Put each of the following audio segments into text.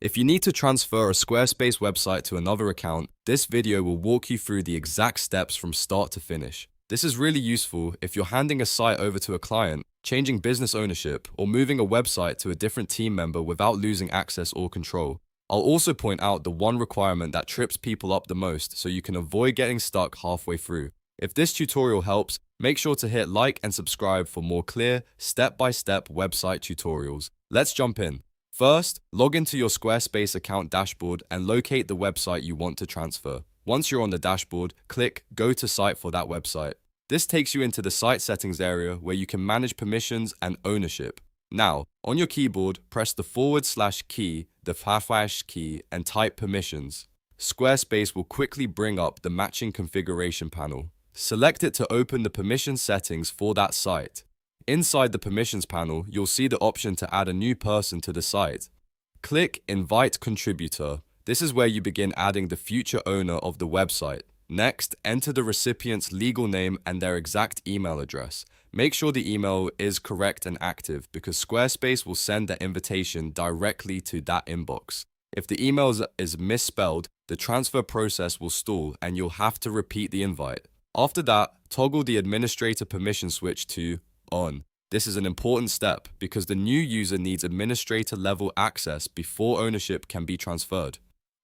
If you need to transfer a Squarespace website to another account, this video will walk you through the exact steps from start to finish. This is really useful if you're handing a site over to a client, changing business ownership, or moving a website to a different team member without losing access or control. I'll also point out the one requirement that trips people up the most so you can avoid getting stuck halfway through. If this tutorial helps, make sure to hit like and subscribe for more clear, step-by-step website tutorials. Let's jump in. First, log into your Squarespace account dashboard and locate the website you want to transfer. Once you're on the dashboard, click Go to Site for that website. This takes you into the site settings area where you can manage permissions and ownership. Now, on your keyboard, press the / key, the # key, and type permissions. Squarespace will quickly bring up the matching configuration panel. Select it to open the permission settings for that site. Inside the permissions panel, you'll see the option to add a new person to the site. Click Invite Contributor. This is where you begin adding the future owner of the website. Next, enter the recipient's legal name and their exact email address. Make sure the email is correct and active because Squarespace will send the invitation directly to that inbox. If the email is misspelled, the transfer process will stall and you'll have to repeat the invite. After that, toggle the administrator permission switch to On. This is an important step because the new user needs administrator level access before ownership can be transferred.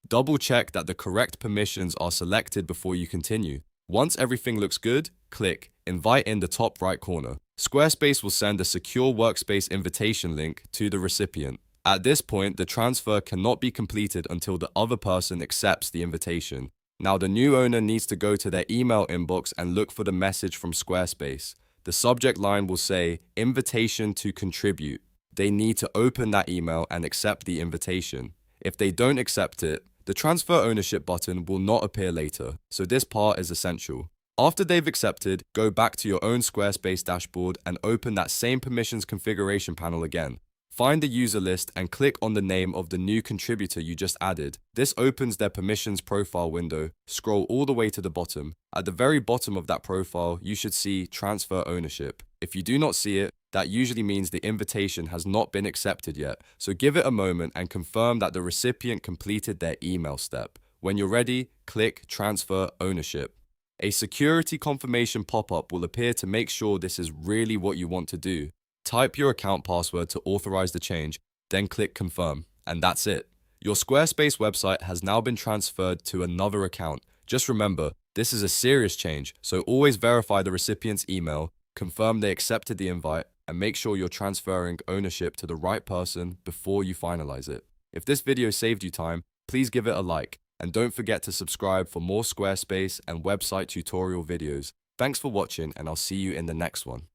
Double check that the correct permissions are selected before you continue. Once everything looks good, click Invite in the top right corner. Squarespace will send a secure workspace invitation link to the recipient. At this point, the transfer cannot be completed until the other person accepts the invitation. Now the new owner needs to go to their email inbox and look for the message from Squarespace. The subject line will say, Invitation to contribute. They need to open that email and accept the invitation. If they don't accept it, the transfer ownership button will not appear later, so this part is essential. After they've accepted, go back to your own Squarespace dashboard and open that same permissions configuration panel again. Find the user list and click on the name of the new contributor you just added. This opens their permissions profile window. Scroll all the way to the bottom. At the very bottom of that profile, you should see Transfer Ownership. If you do not see it, that usually means the invitation has not been accepted yet, so give it a moment and confirm that the recipient completed their email step. When you're ready, click Transfer Ownership. A security confirmation pop-up will appear to make sure this is really what you want to do. Type your account password to authorize the change, then click Confirm, and that's it. Your Squarespace website has now been transferred to another account. Just remember, this is a serious change, so always verify the recipient's email, confirm they accepted the invite, and make sure you're transferring ownership to the right person before you finalize it. If this video saved you time, please give it a like, and don't forget to subscribe for more Squarespace and website tutorial videos. Thanks for watching, and I'll see you in the next one.